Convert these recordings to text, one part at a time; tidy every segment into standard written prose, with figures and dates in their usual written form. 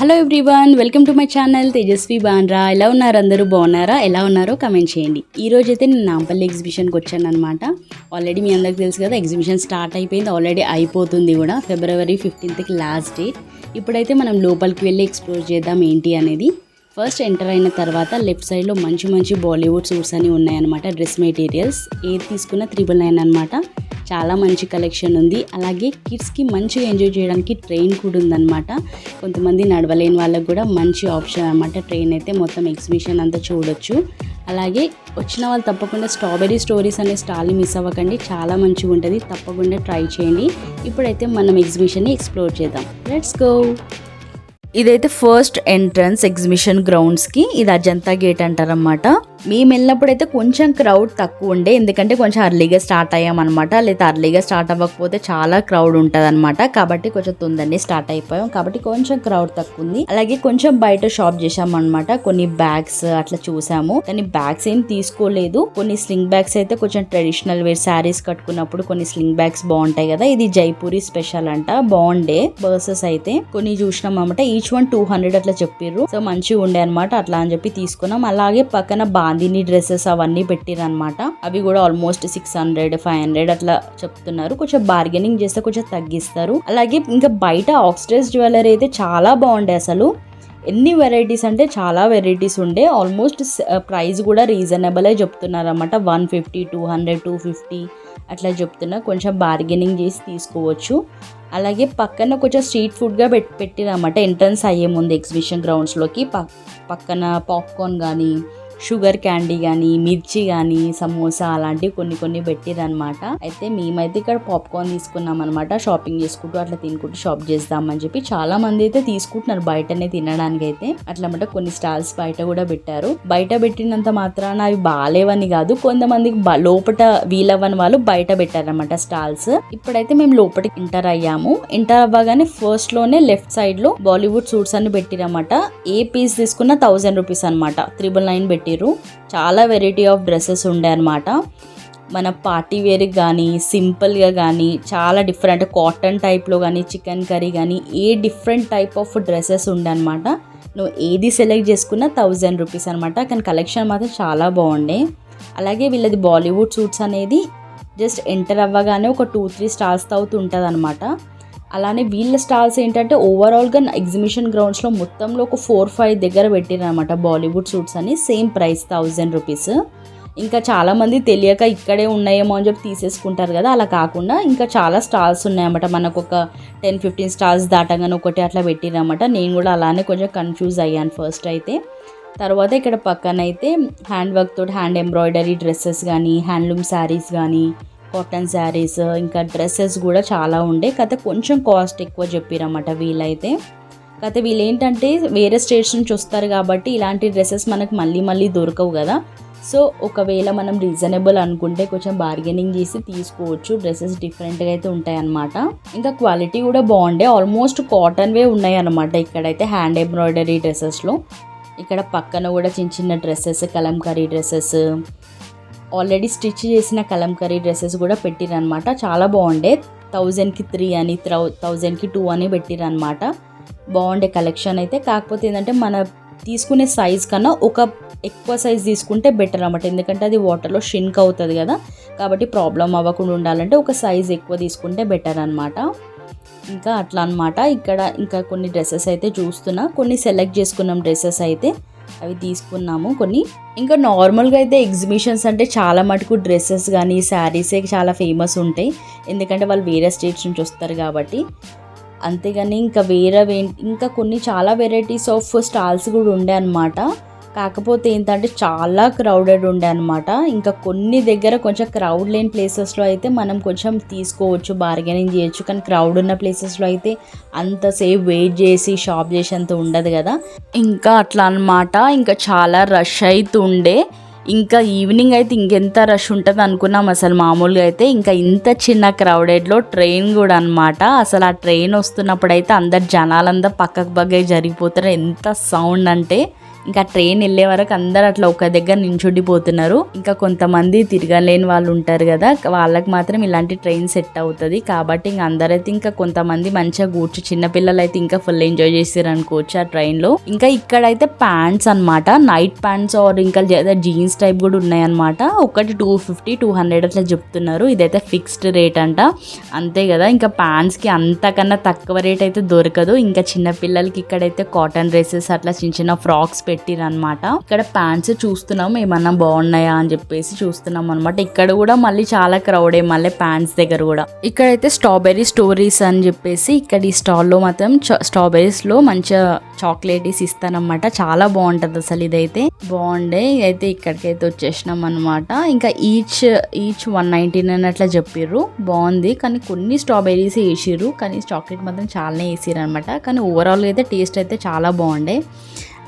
Hello everyone, welcome to my channel Tejaswi Bandra. ఎలా ఉన్నారు? అందరూ బాగున్నారా? ఎలా ఉన్నారో కమెంట్ చేయండి. ఈరోజు అయితే నేను నాంపల్లి ఎగ్జిబిషన్కి వచ్చాను అనమాట. ఆల్రెడీ మీ అందరికి తెలుసు కదా, ఎగ్జిబిషన్ స్టార్ట్ అయిపోయింది, ఆల్రెడీ అయిపోతుంది కూడా. February 15th last date. ఇప్పుడైతే మనం లోపలికి వెళ్ళి ఎక్స్ప్లోర్ చేద్దాం ఏంటి అనేది. ఫస్ట్ ఎంటర్ అయిన తర్వాత లెఫ్ట్ సైడ్లో మంచి మంచి బాలీవుడ్ సూట్స్ అని ఉన్నాయన్నమాట. డ్రెస్ మెటీరియల్స్ ఏది తీసుకున్న 999 అనమాట. చాలా మంచి కలెక్షన్ ఉంది. అలాగే కిడ్స్కి మంచిగా ఎంజాయ్ చేయడానికి ట్రైన్ కూడా ఉందన్నమాట. కొంతమంది నడవలేని వాళ్ళకి కూడా మంచి ఆప్షన్ అనమాట. ట్రైన్ అయితే మొత్తం ఎగ్జిబిషన్ అంతా చూడొచ్చు. అలాగే వచ్చిన వాళ్ళు తప్పకుండా స్ట్రాబెరీ స్టోరీస్ అనే స్టాల్ని మిస్ అవ్వకండి, చాలా మంచిగా ఉంటుంది, తప్పకుండా ట్రై చేయండి. ఇప్పుడైతే మనం ఎగ్జిబిషన్ని ఎక్స్ప్లోర్ చేద్దాం. Let's go. ఇదైతే ఫస్ట్ ఎంట్రన్స్ ఎగ్జిబిషన్ గ్రౌండ్స్కి. ఇది అజంతా గేట్ అంటారన్నమాట. మేము వెళ్ళినప్పుడు అయితే కొంచెం క్రౌడ్ తక్కువ ఉండే, ఎందుకంటే కొంచెం అర్లీగా స్టార్ట్ అయ్యామన్నమాట. లేదా అర్లీగా స్టార్ట్ అవ్వకపోతే చాలా క్రౌడ్ ఉంటుంది అనమాట. కాబట్టి కొంచెం తొందరనే స్టార్ట్ అయిపోయాం, కాబట్టి కొంచెం క్రౌడ్ తక్కువ ఉంది. అలాగే కొంచెం బయట షాప్ చేసామన్నమాట. కొన్ని బ్యాగ్స్ అట్లా చూసాము, కానీ బ్యాగ్స్ ఏం తీసుకోలేదు. కొన్ని స్లింగ్ బ్యాగ్స్ అయితే కొంచెం ట్రెడిషనల్ వేర్ శారీస్ కట్టుకున్నప్పుడు కొన్ని స్లింగ్ బ్యాగ్స్ బాగుంటాయి కదా. ఇది జైపూరి స్పెషల్ అంట, బాగుండే బర్సెస్ అయితే కొన్ని చూసినాం అన్నమాట. ఈచ్ వన్ 200 అట్లా చెప్పిర్రు. సో మంచిగా ఉండే అనమాట. అట్లా అని చెప్పి తీసుకున్నాం. అలాగే పక్కన బాందిని డ్రెస్సెస్ అవన్నీ పెట్టిరు అనమాట. అవి కూడా ఆల్మోస్ట్ 600, 500 అట్లా చెప్తున్నారు. కొంచెం బార్గెనింగ్ చేస్తే కొంచెం తగ్గిస్తారు. అలాగే ఇంకా బయట ఆక్సిడైజ్ జ్యువెలరీ అయితే చాలా బాగుండే. అసలు ఎన్ని వెరైటీస్ అంటే చాలా వెరైటీస్ ఉండే. ఆల్మోస్ట్ ప్రైస్ కూడా రీజనబుల్ చెప్తున్నారు అన్నమాట. 150, 200, 250 అట్లా చెప్తున్నారు. కొంచెం బార్గెనింగ్ చేసి తీసుకోవచ్చు. అలాగే పక్కన కొంచెం స్ట్రీట్ ఫుడ్గా పెట్టిరన్నమాట. ఎంట్రన్స్ అయ్యే ముందు ఎగ్జిబిషన్ గ్రౌండ్స్లోకి పక్కన పాప్కార్న్ కానీ, షుగర్ క్యాండీ కానీ, మిర్చి కానీ, సమోసా అలాంటివి కొన్ని పెట్టిరనమాట. అయితే మేమైతే ఇక్కడ పాప్కార్న్ తీసుకున్నాం అనమాట. షాపింగ్ చేసుకుంటూ అట్లా తినుకుంటూ షాప్ చేద్దామని చెప్పి చాలా మంది అయితే తీసుకుంటున్నారు బయటనే తినడానికి అయితే. అట్లా అన్నమాట. కొన్ని స్టాల్స్ బయట కూడా పెట్టారు. బయట పెట్టినంత మాత్రాన అవి బాగాలేవని కాదు, కొంతమందికి లోపల వీలవ్వని వాళ్ళు బయట పెట్టారనమాట స్టాల్స్. ఇప్పుడైతే మేము లోపలికి ఎంటర్ అయ్యాము. ఎంటర్ అవ్వగానే ఫస్ట్ లోనే లెఫ్ట్ సైడ్ లో బాలీవుడ్ సూట్స్ అని పెట్టిరన్నమాట. ఏ పీస్ తీసుకున్నా 1000 రూపీస్ అనమాట. 999 పెట్టి. చాలా వెరైటీ ఆఫ్ డ్రెస్సెస్ ఉండే అనమాట. మన పార్టీ వేర్కి కానీ, సింపుల్గా కానీ, చాలా డిఫరెంట్ కాటన్ టైప్లో కానీ, చికెన్ కర్రీ కానీ, a different type of dresses ఉండే అనమాట. నువ్వు ఏది సెలెక్ట్ చేసుకున్నా 1000 రూపీస్ అనమాట. కానీ కలెక్షన్ మాత్రం చాలా బాగుండే. అలాగే వీళ్ళది బాలీవుడ్ సూట్స్ అనేది జస్ట్ ఎంటర్ అవ్వగానే ఒక 2-3 స్టాల్స్ అవుతూ ఉంటుంది అనమాట. అలానే వీళ్ళ స్టాల్స్ ఏంటంటే ఓవరాల్గా ఎగ్జిబిషన్ గ్రౌండ్స్లో మొత్తంలో ఒక 4-5 దగ్గర పెట్టిరనమాట బాలీవుడ్ సూట్స్ అని. Same price 1000 rupees. ఇంకా చాలామంది తెలియక ఇక్కడే ఉన్నాయేమో అని చెప్పి తీసేసుకుంటారు కదా, అలా కాకుండా ఇంకా చాలా స్టాల్స్ ఉన్నాయన్నమాట. మనకు ఒక 10-15 స్టాల్స్ దాటగానే ఒకటి అట్లా పెట్టిరన్నమాట. నేను కూడా అలానే కొంచెం కన్ఫ్యూజ్ అయ్యాను ఫస్ట్ అయితే. తర్వాత ఇక్కడ పక్కన అయితే హ్యాండ్ వర్క్ తోటి హ్యాండ్ ఎంబ్రాయిడరీ డ్రెస్సెస్ కానీ, హ్యాండ్లూమ్ శారీస్ కానీ, కాటన్ శారీస్, ఇంకా డ్రెస్సెస్ కూడా చాలా ఉండే. కథ కొంచెం కాస్ట్ ఎక్కువ చెప్పిరన్నమాట వీళ్ళైతే. కథ వీళ్ళు ఏంటంటే వేరే స్టేట్స్ నుంచి వస్తారు కాబట్టి ఇలాంటి డ్రెస్సెస్ మనకు మళ్ళీ దొరకవు కదా. సో ఒకవేళ మనం రీజనబుల్ అనుకుంటే కొంచెం బార్గెనింగ్ చేసి తీసుకోవచ్చు. డ్రెస్సెస్ డిఫరెంట్గా అయితే ఉంటాయి అన్నమాట. ఇంకా క్వాలిటీ కూడా బాగుండే. ఆల్మోస్ట్ కాటన్వే ఉన్నాయి అన్నమాట ఇక్కడైతే హ్యాండ్ ఎంబ్రాయిడరీ డ్రెస్సెస్లో. ఇక్కడ పక్కన కూడా చిన్న dresses, Kalamkari dresses, already stitch చేసిన కలంకారీ డ్రెస్సెస్ కూడా పెట్టిరనమాట. చాలా బాగుండే. 1000కి 3 అని, 1000కి 2 అని పెట్టిరనమాట. బాగుండే కలెక్షన్ అయితే. కాకపోతే ఏంటంటే మన తీసుకునే సైజ్ కన్నా ఒక ఎక్కువ సైజ్ తీసుకుంటే బెటర్ అనమాట. ఎందుకంటే అది వాటర్లో షింక్ అవుతుంది కదా, కాబట్టి ప్రాబ్లం అవ్వకుండా ఉండాలంటే ఒక సైజ్ ఎక్కువ తీసుకుంటే బెటర్ అనమాట. ఇంకా అట్లా అనమాట. ఇక్కడ ఇంకా కొన్ని డ్రెస్సెస్ అయితే చూస్తున్నా, కొన్ని సెలెక్ట్ చేసుకున్నాం డ్రెస్సెస్ అయితే, అవి తీసుకున్నాము కొన్ని. ఇంకా నార్మల్గా అయితే ఎగ్జిబిషన్స్ అంటే చాలా మటుకు డ్రెస్సెస్ కానీ శారీసే చాలా ఫేమస్ ఉంటాయి, ఎందుకంటే వాళ్ళు వేరే స్టేట్స్ నుంచి వస్తారు కాబట్టి. అంతేగాని ఇంకా కొన్ని చాలా వెరైటీస్ ఆఫ్ స్టాల్స్ కూడా ఉండే అనమాట. కాకపోతే ఏంటంటే చాలా క్రౌడెడ్ ఉండే అనమాట. ఇంకా కొన్ని దగ్గర కొంచెం క్రౌడ్ లేని ప్లేసెస్లో అయితే మనం కొంచెం తీసుకోవచ్చు, బార్గెనింగ్ చేయొచ్చు. కానీ క్రౌడ్ ఉన్న ప్లేసెస్లో అయితే అంతసేపు వెయిట్ చేసి షాప్ చేసేంత ఉండదు కదా. ఇంకా అట్లా అనమాట. ఇంకా చాలా రష్ అవుతుండే. ఇంకా ఈవినింగ్ అయితే ఇంకెంత రష్ ఉంటుంది అనుకున్నాం అసలు. మామూలుగా అయితే ఇంకా ఇంత చిన్న క్రౌడెడ్లో ట్రైన్ కూడా అనమాట. అసలు ఆ ట్రైన్ వస్తున్నప్పుడు అయితే అందరు జనాలందరూ పక్కకు బగ్గై జరిగిపోతారు. ఎంత సౌండ్ అంటే ఇంకా ట్రైన్ వెళ్ళే వరకు అందరు అట్లా ఒక దగ్గర నించుండిపోతున్నారు. ఇంకా కొంతమంది తిరగలేని వాళ్ళు ఉంటారు కదా, వాళ్ళకి మాత్రం ఇలాంటి ట్రైన్ సెట్ అవుతుంది. కాబట్టి ఇంకా అందరైతే ఇంకా కొంతమంది మంచిగా కూర్చు, చిన్నపిల్లలు అయితే ఇంకా ఫుల్ ఎంజాయ్ చేస్తారు అనుకోవచ్చు ఆ ట్రైన్లో. ఇంకా ఇక్కడైతే ప్యాంట్స్ అనమాట, నైట్ ప్యాంట్స్ ఆర్ ఇంకా జీన్స్ టైప్ కూడా ఉన్నాయన్నమాట. ఒకటి 250 200 అట్లా చెప్తున్నారు. ఇదైతే ఫిక్స్డ్ రేట్ అంట, అంతే కదా. ఇంకా ప్యాంట్స్కి అంతకన్నా తక్కువ రేట్ అయితే దొరకదు. ఇంకా చిన్నపిల్లలకి ఇక్కడైతే కాటన్ డ్రెస్సెస్ అట్లా చిన్న చిన్న ఫ్రాక్స్ పెట్టిరనమాట. ఇక్కడ ప్యాంట్స్ చూస్తున్నాం ఏమన్నా బాగున్నాయా అని చెప్పేసి చూస్తున్నాం అనమాట. ఇక్కడ కూడా మళ్ళీ చాలా క్రౌడే మళ్ళీ ప్యాంట్స్ దగ్గర కూడా. ఇక్కడైతే స్ట్రాబెర్రీ స్టోరీస్ అని చెప్పేసి ఇక్కడ ఈ స్టాల్లో మాత్రం స్ట్రాబెర్రీస్ లో మంచిగా చాక్లెట్స్ ఇస్తానమాట. చాలా బాగుంటది అసలు, ఇదైతే బాగుండే. అయితే ఇక్కడికైతే వచ్చేసినాం అనమాట. ఇంకా ఈచ్ 199 అట్లా చెప్పిర్రు. బాగుంది, కానీ కొన్ని స్ట్రాబెర్రీస్ వేసిర్రు, కానీ చాక్లెట్ మాత్రం చాలానే వేసిర్రు అనమాట. కానీ ఓవరాల్ అయితే టేస్ట్ అయితే చాలా బాగుండే.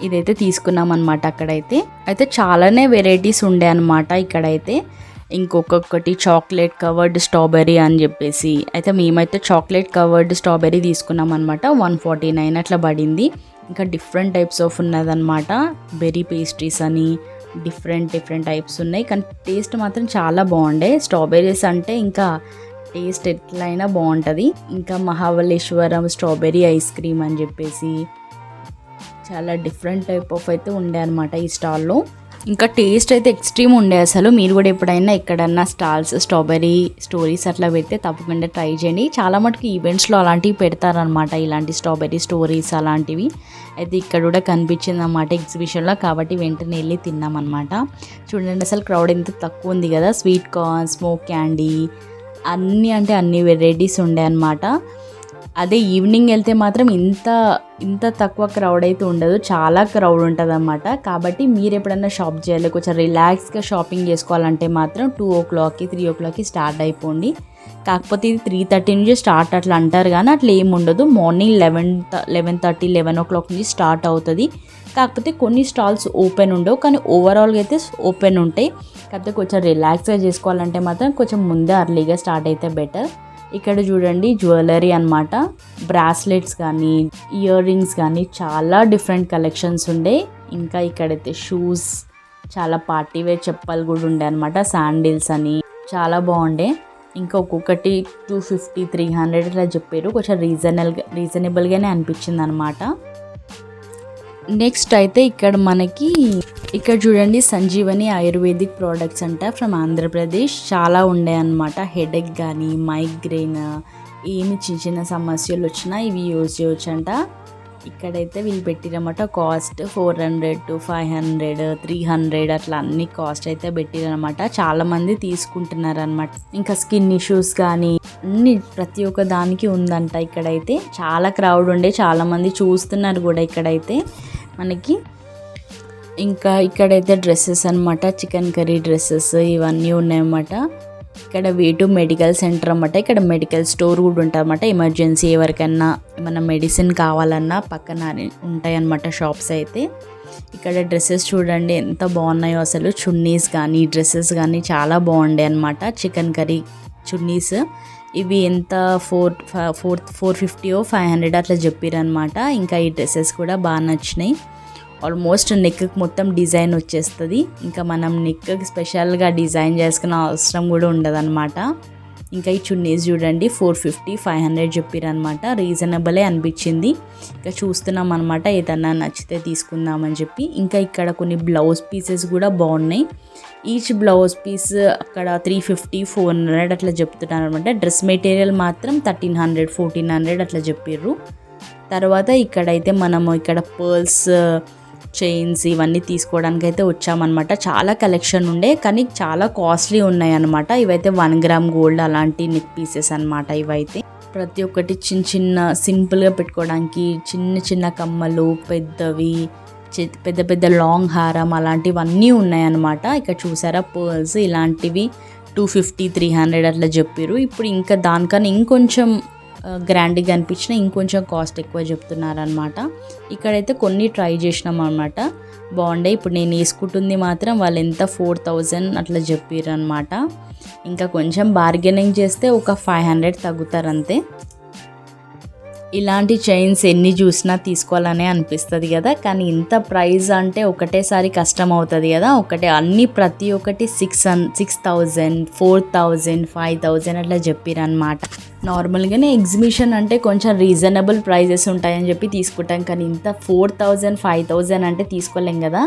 ఇదైతే తీసుకున్నాం అనమాట. అయితే చాలానే వెరైటీస్ ఉండే అనమాట ఇక్కడైతే. ఇంకొకటి చాక్లెట్ కవర్డ్ స్ట్రాబెర్రీ అని చెప్పేసి, అయితే మేమైతే చాక్లెట్ కవర్డ్ స్ట్రాబెర్రీ తీసుకున్నాం అనమాట. 149 అట్లా పడింది. ఇంకా డిఫరెంట్ టైప్స్ ఆఫ్ ఉన్నదన్నమాట. బెర్రీ పేస్ట్రీస్ అని డిఫరెంట్ టైప్స్ ఉన్నాయి, కానీ టేస్ట్ మాత్రం చాలా బాగుండే. స్ట్రాబెర్రీస్ అంటే ఇంకా టేస్ట్ ఎట్లయినా బాగుంటుంది. ఇంకా మహాబలేశ్వరం స్ట్రాబెర్రీ ఐస్ క్రీమ్ అని చెప్పేసి చాలా డిఫరెంట్ టైప్ ఆఫ్ అయితే ఉండే అనమాట ఈ స్టాల్లో. ఇంకా టేస్ట్ అయితే ఎక్స్ట్రీమ్ ఉండే అసలు. మీరు కూడా ఎప్పుడైనా ఎక్కడన్నా స్టాల్స్ స్ట్రాబెర్రీ స్టోరీస్ అట్లా పెడితే తప్పకుండా ట్రై చేయండి. చాలా మటుకు ఈవెంట్స్లో అలాంటివి పెడతారనమాట, ఇలాంటి స్ట్రాబెర్రీ స్టోరీస్ అలాంటివి. అయితే ఇక్కడ కూడా కనిపించింది అన్నమాట ఎగ్జిబిషన్లో, కాబట్టి వెంటనే వెళ్ళి తిన్నామన్నమాట. చూడండి అసలు క్రౌడ్ ఎంత తక్కువ ఉంది కదా. స్వీట్ కార్న్, స్మోక్ క్యాండీ, అన్ని వెరైటీస్ ఉండే అన్నమాట. అదే ఈవినింగ్ వెళ్తే మాత్రం ఇంత తక్కువ క్రౌడ్ అయితే ఉండదు, చాలా క్రౌడ్ ఉంటుంది అన్నమాట. కాబట్టి మీరు ఎప్పుడన్నా షాప్ చేయాలి, కొంచెం రిలాక్స్గా షాపింగ్ చేసుకోవాలంటే మాత్రం 2 o'clock 3 o'clock స్టార్ట్ అయిపోండి. కాకపోతే ఇది 3:30 నుంచి స్టార్ట్ అట్లా అంటారు, కానీ అట్లా ఏమి ఉండదు. మార్నింగ్ 11:30 11 o'clock నుంచి స్టార్ట్ అవుతుంది. కాకపోతే కొన్ని స్టాల్స్ ఓపెన్ ఉండవు, కానీ ఓవరాల్గా అయితే ఓపెన్ ఉంటాయి. కాకపోతే కొంచెం రిలాక్స్గా చేసుకోవాలంటే మాత్రం కొంచెం ముందే అర్లీగా స్టార్ట్ అయితే బెటర్. ఇక్కడ చూడండి జ్యువెలరీ అనమాట. బ్రాస్లెట్స్ కానీ ఇయర్ రింగ్స్ కానీ చాలా డిఫరెంట్ కలెక్షన్స్ ఉండే. ఇంకా ఇక్కడైతే షూస్, చాలా పార్టీ వేర్ చెప్పలు కూడా ఉండే అనమాట. శాండిల్స్ అని చాలా బాగుండే. ఇంకా ఒక్కొక్కటి 250 300 అట్లా చెప్పారు. కొంచెం రీజనబుల్గానే అనిపించింది అనమాట. నెక్స్ట్ అయితే ఇక్కడ చూడండి సంజీవని ఆయుర్వేదిక్ ప్రోడక్ట్స్ అంట ఫ్రమ్ ఆంధ్రప్రదేశ్. చాలా ఉండే అనమాట. హెడేక్ కానీ మైగ్రేన్, ఏమి చిన్న సమస్యలు వచ్చినా ఇవి యూజ్ చేయొచ్చు అంట. ఇక్కడైతే వీళ్ళు పెట్టిరన్నమాట. కాస్ట్ 400 to 500 300 అట్లా అన్ని కాస్ట్ అయితే పెట్టిరన్నమాట. చాలా మంది తీసుకుంటున్నారు అనమాట. ఇంకా స్కిన్ ఇష్యూస్ కానీ అన్ని ప్రతి ఒక్క దానికి ఉందంట. ఇక్కడైతే చాలా క్రౌడ్ ఉండే, చాలా మంది చూస్తున్నారు కూడా ఇక్కడైతే మనకి. ఇంకా ఇక్కడైతే డ్రెస్సెస్ అనమాట, చికెన్ కర్రీ డ్రెస్సెస్ ఇవన్నీ ఉన్నాయన్నమాట. ఇక్కడ V2 మెడికల్ సెంటర్ అన్నమాట. ఇక్కడ మెడికల్ స్టోర్ కూడా ఉంటుంది అన్నమాట. ఎమర్జెన్సీ ఎవరికైనా ఏమన్నా మెడిసిన్ కావాలన్నా పక్కన ఉంటాయన్నమాట షాప్స్ అయితే. ఇక్కడ డ్రెస్సెస్ చూడండి ఎంత బాగున్నాయో అసలు. చున్నీస్ కానీ డ్రెస్సెస్ కానీ చాలా బాగుండే అనమాట. చికెన్ కర్రీ చున్నీస్ ఇవి ఎంత 450 or 500 అట్లా చెప్పారనమాట. ఇంకా ఈ డ్రెస్సెస్ కూడా బాగా నచ్చినాయి. ఆల్మోస్ట్ నెక్కి మొత్తం డిజైన్ వచ్చేస్తుంది. ఇంకా మనం నెక్కి స్పెషల్గా డిజైన్ చేసుకునే అవసరం కూడా ఉండదన్నమాట. ఇంకా ఈ చున్నీస్ చూడండి 450 500 చెప్పారనమాట. రీజనబులే అనిపించింది. ఇంకా చూస్తున్నాం అనమాట, ఏదన్నా నచ్చితే తీసుకుందామని చెప్పి. ఇంకా ఇక్కడ కొన్ని బ్లౌజ్ పీసెస్ కూడా బాగున్నాయి. ఈచ్ బ్లౌజ్ పీస్ అక్కడ 350 400 అట్లా చెప్తున్నారు అనమాట. డ్రెస్ మెటీరియల్ మాత్రం 1300 1400 అట్లా చెప్పారు. తర్వాత ఇక్కడైతే మనము ఇక్కడ పర్ల్స్, చైన్స్ ఇవన్నీ తీసుకోవడానికి అయితే వచ్చామన్నమాట. చాలా కలెక్షన్ ఉండే, కానీ చాలా కాస్ట్లీ ఉన్నాయి అనమాట. ఇవైతే 1 gram గోల్డ్ అలాంటి నెక్ పీసెస్ అనమాట. ఇవైతే ప్రతి ఒక్కటి చిన్న సింపుల్గా పెట్టుకోవడానికి చిన్న కమ్మలు, పెద్దవి, పెద్ద లాంగ్ హారం అలాంటివన్నీ ఉన్నాయన్నమాట. ఇక్కడ చూసారా పర్ల్స్ ఇలాంటివి 250 300 అట్లా చెప్పారు. ఇప్పుడు ఇంకా దానికన్నా ఇంకొంచెం గ్రాండ్గా అనిపించిన ఇంకొంచెం కాస్ట్ ఎక్కువ చెప్తున్నారనమాట. ఇక్కడైతే కొన్ని ట్రై చేసినాం అనమాట, బాగుండే. ఇప్పుడు నేను వేసుకుంటుంది మాత్రం వాళ్ళు ఎంత 4000 అట్లా చెప్పారు అనమాట. ఇంకా కొంచెం బార్గెనింగ్ చేస్తే ఒక 500 తగ్గుతారు అంతే. ఇలాంటి చైన్స్ ఎన్ని చూసినా తీసుకోవాలనే అనిపిస్తుంది కదా, కానీ ఇంత ప్రైస్ అంటే ఒకటేసారి కష్టం అవుతుంది కదా. ప్రతి ఒక్కటి 6,000 4,000 5,000 అట్లా చెప్పారనమాట. నార్మల్గానే ఎగ్జిబిషన్ అంటే కొంచెం రీజనబుల్ ప్రైజెస్ ఉంటాయని చెప్పి తీసుకుంటాం, కానీ ఇంత 4,000 5,000 అంటే తీసుకోలేం కదా.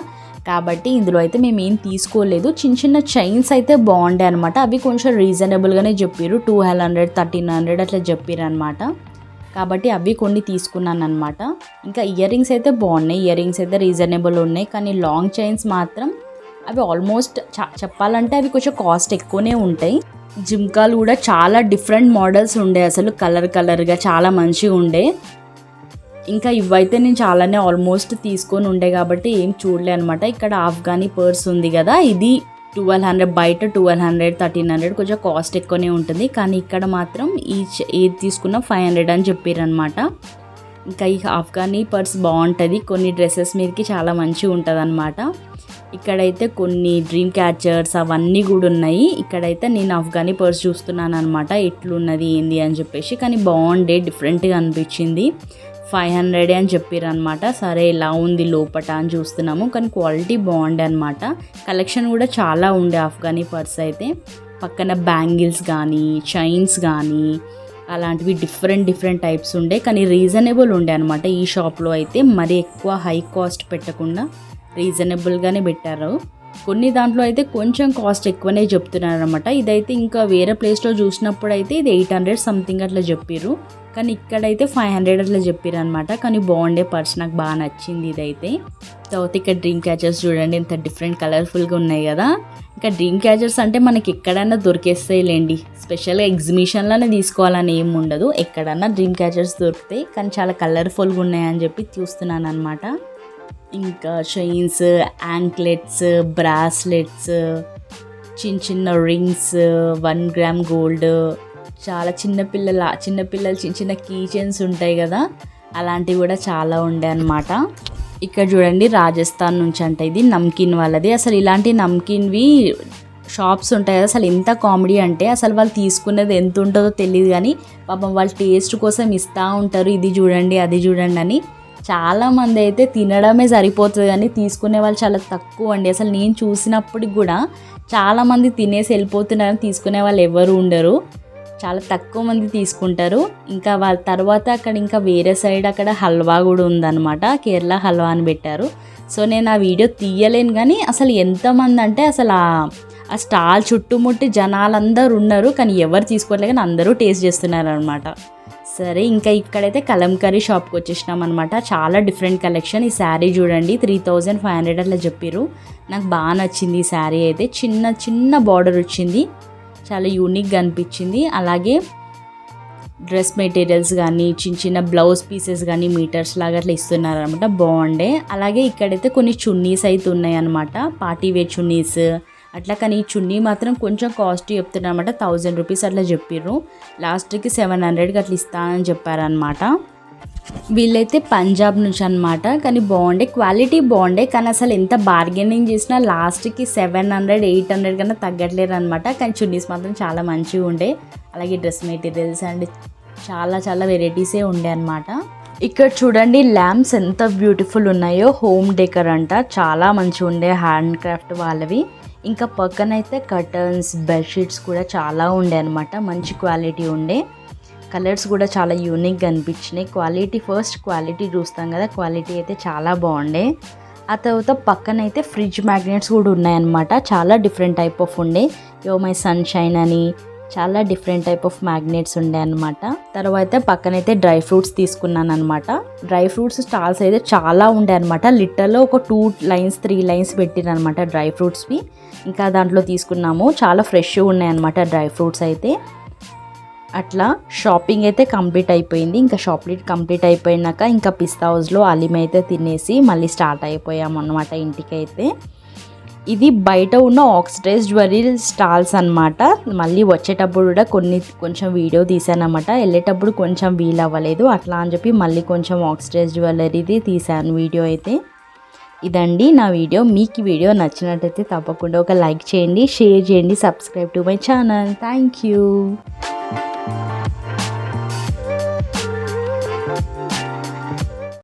కాబట్టి ఇందులో అయితే మేము ఏం తీసుకోలేదు. చిన్న చిన్న చైన్స్ అయితే బాగుండే అనమాట. అవి కొంచెం రీజనబుల్గానే చెప్పారు, 1200 1300 అట్లా చెప్పారు అనమాట. కాబట్టి అవి కొన్ని తీసుకున్నాను అనమాట. ఇంకా ఇయర్ రింగ్స్ అయితే బాగున్నాయి, ఇయర్ రింగ్స్ అయితే రీజనబుల్ ఉన్నాయి. కానీ లాంగ్ చైన్స్ మాత్రం అవి ఆల్మోస్ట్ చెప్పాలంటే అవి కొంచెం కాస్ట్ ఎక్కువనే ఉంటాయి. జిమ్కాలు కూడా చాలా డిఫరెంట్ మోడల్స్ ఉండే, అసలు కలర్గా చాలా మంచిగా ఉండే. ఇంకా ఇవైతే నేను చాలానే ఆల్మోస్ట్ తీసుకొని ఉండే కాబట్టి ఏం చూడలే అనమాట. ఇక్కడ ఆఫ్ఘనీ పర్స్ ఉంది కదా, ఇది 1200, బయట 1200 1300 కొంచెం కాస్ట్ ఎక్కువనే ఉంటుంది. కానీ ఇక్కడ మాత్రం ఏది తీసుకున్నా 500 అని చెప్పారనమాట. ఇంకా ఈ ఆఫ్ఘనీ పర్స్ బాగుంటుంది, కొన్ని డ్రెస్సెస్ మీదకి చాలా మంచిగా ఉంటుంది అనమాట. ఇక్కడైతే కొన్ని డ్రీమ్ క్యాచర్స్ అవన్నీ కూడా ఉన్నాయి. ఇక్కడైతే నేను ఆఫ్ఘనీ పర్స్ చూస్తున్నాను అనమాట, ఎట్లున్నది ఏంది అని చెప్పేసి. కానీ బాగుండే, డిఫరెంట్గా అనిపించింది. 500 అని చెప్పారు అనమాట. సరే ఎలా ఉంది లోపట అని చూస్తున్నాము, కానీ క్వాలిటీ బాగుండే అనమాట. కలెక్షన్ కూడా చాలా ఉండే ఆఫ్ఘనీ పర్స్ అయితే. పక్కన బ్యాంగిల్స్ కానీ చైన్స్ కానీ అలాంటివి డిఫరెంట్ టైప్స్ ఉండే, కానీ రీజనబుల్ ఉండే అనమాట. ఈ షాప్లో అయితే మరి ఎక్కువ హై కాస్ట్ పెట్టకుండా రీజనబుల్గానే పెట్టారు. కొన్ని దాంట్లో అయితే కొంచెం కాస్ట్ ఎక్కువనే చెప్తున్నారు అనమాట. ఇదైతే ఇంకా వేరే ప్లేస్లో చూసినప్పుడు అయితే ఇది 800 సంథింగ్ అట్లా చెప్పారు, కానీ ఇక్కడైతే 500 అట్లా చెప్పారు అనమాట. కానీ బాగుండే పర్స్, నాకు బాగా నచ్చింది ఇదైతే. తర్వాత ఇక్కడ డ్రీమ్ క్యాచర్స్ చూడండి, ఎంత డిఫరెంట్ కలర్ఫుల్గా ఉన్నాయి కదా. ఇంకా డ్రీమ్ క్యాచర్స్ అంటే మనకి ఎక్కడైనా దొరికేస్తాయిలేండి, స్పెషల్గా ఎగ్జిబిషన్లోనే తీసుకోవాలని ఏమి ఉండదు, ఎక్కడన్నా డ్రీమ్ క్యాచర్స్ దొరుకుతాయి. కానీ చాలా కలర్ఫుల్గా ఉన్నాయని చెప్పి చూస్తున్నాను అనమాట. ఇంకా చైన్స్, యాంక్లెట్స్, బ్రాస్లెట్స్, చిన్న రింగ్స్, 1 గ్రామ్ గోల్డ్, చాలా చిన్నపిల్లల చిన్న కీ చైన్స్ ఉంటాయి కదా, అలాంటివి కూడా చాలా ఉండే అనమాట. ఇక్కడ చూడండి రాజస్థాన్ నుంచి అంట, ఇది నమ్కీన్ వాళ్ళది. అసలు ఇలాంటి నమ్కీన్వి షాప్స్ ఉంటాయి కదా, అసలు ఎంత కామెడీ అంటే అసలు వాళ్ళు తీసుకునేది ఎంత ఉంటుందో తెలియదు, కానీ పాపం వాళ్ళు టేస్ట్ కోసం ఇస్తూ ఉంటారు, ఇది చూడండి అది చూడండి అని. చాలామంది అయితే తినడమే సరిపోతుంది కానీ తీసుకునే వాళ్ళు చాలా తక్కువ అండి. అసలు నేను చూసినప్పటికి కూడా చాలామంది తినేసి వెళ్ళిపోతున్నారు, తీసుకునే వాళ్ళు ఎవరు ఉండరు, చాలా తక్కువ మంది తీసుకుంటారు. ఇంకా వాళ్ళ తర్వాత అక్కడ ఇంకా వేరే సైడ్ అక్కడ హల్వా కూడా ఉందన్నమాట, కేరళ హల్వా అని పెట్టారు. సో నేను ఆ వీడియో తీయలేను, కానీ అసలు ఎంతమంది అంటే అసలు ఆ స్టాల్ చుట్టుముట్టి జనాలందరూ ఉన్నారు, కానీ ఎవరు తీసుకోవట్లేదు, కానీ అందరూ టేస్ట్ చేస్తున్నారు అనమాట. సరే ఇంకా ఇక్కడైతే కలంకరీ షాప్కి వచ్చేసినాం అనమాట. చాలా డిఫరెంట్ కలెక్షన్. ఈ శారీ చూడండి 3,500 అట్లా చెప్పారు. నాకు బాగా నచ్చింది ఈ శారీ అయితే. చిన్న బార్డర్ వచ్చింది, చాలా యూనిక్గా అనిపించింది. అలాగే డ్రెస్ మెటీరియల్స్ కానీ చిన్న బ్లౌజ్ పీసెస్ కానీ మీటర్స్ లాగా అట్లా ఇస్తున్నారు అనమాట, బాగుండే. అలాగే ఇక్కడైతే కొన్ని చున్నీస్ అయితే ఉన్నాయి అనమాట, పార్టీ వేర్ చున్నీస్ అట్లా. కానీ ఈ చున్నీ మాత్రం కొంచెం కాస్ట్ చెప్తున్నారు అనమాట, 1000 రూపీస్ అట్లా చెప్పారు. లాస్ట్కి 700కి అట్లా ఇస్తానని చెప్పారనమాట. వీళ్ళైతే పంజాబ్ నుంచి అనమాట, కానీ బాగుండే, క్వాలిటీ బాగుండే. కానీ అసలు ఎంత బార్గెనింగ్ చేసినా లాస్ట్కి 700 800 కన్నా తగ్గట్లేరు అనమాట. కానీ చున్నీస్ మాత్రం చాలా మంచిగా ఉండే. అలాగే డ్రెస్ మెటీరియల్స్ అండ్ చాలా వెరైటీసే ఉండే అనమాట. ఇక్కడ చూడండి ల్యాంప్స్ ఎంత బ్యూటిఫుల్ ఉన్నాయో, హోమ్ డెకర్ అంట, చాలా మంచిగా ఉండే, హ్యాండ్ క్రాఫ్ట్ వాళ్ళవి. ఇంకా పక్కనైతే కర్టన్స్, బెడ్షీట్స్ కూడా చాలా ఉండే అనమాట, మంచి క్వాలిటీ ఉండే. కలర్స్ కూడా చాలా యూనిక్గా అనిపించినాయి. క్వాలిటీ చూస్తాం కదా, క్వాలిటీ అయితే చాలా బాగుండే. ఆ తర్వాత పక్కనైతే ఫ్రిడ్జ్ మ్యాగ్నెట్స్ కూడా ఉన్నాయన్నమాట, చాలా డిఫరెంట్ టైప్ ఆఫ్ ఉండే. యో మై సన్షైన్ అని చాలా డిఫరెంట్ టైప్ ఆఫ్ మ్యాగ్నెట్స్ ఉండే అనమాట. తర్వాత పక్కనైతే డ్రై ఫ్రూట్స్ తీసుకున్నాను అనమాట. డ్రై ఫ్రూట్స్ స్టాల్స్ అయితే చాలా ఉండే అనమాట, లిటర్లో ఒక 2 లైన్స్ 3 లైన్స్ పెట్టిరనమాట డ్రై ఫ్రూట్స్వి. ఇంకా దాంట్లో తీసుకున్నాము, చాలా ఫ్రెష్గా ఉన్నాయన్నమాట డ్రై ఫ్రూట్స్ అయితే. అట్లా షాపింగ్ అయితే కంప్లీట్ అయిపోయింది. ఇంకా షాపింగ్ కంప్లీట్ అయిపోయినాక ఇంకా పిస్తా హౌస్లో అలీమ్ అయితే తినేసి మళ్ళీ స్టార్ట్ అయిపోయాము అన్నమాట ఇంటికైతే. ఇది బయట ఉన్న ఆక్సిడైజ్ జ్యువెలరీ స్టాల్స్ అనమాట. మళ్ళీ వచ్చేటప్పుడు కూడా కొంచెం వీడియో తీసానమాట, వెళ్ళేటప్పుడు కొంచెం వీలు అవ్వలేదు, అట్లా అని చెప్పి మళ్ళీ కొంచెం ఆక్సిడైజ్ జ్యువెలరీది తీసాను వీడియో అయితే. ఇదండి నా వీడియో. మీకు ఈ వీడియో నచ్చినట్టయితే తప్పకుండా ఒక లైక్ చేయండి, షేర్ చేయండి, subscribe to my channel. Thank you.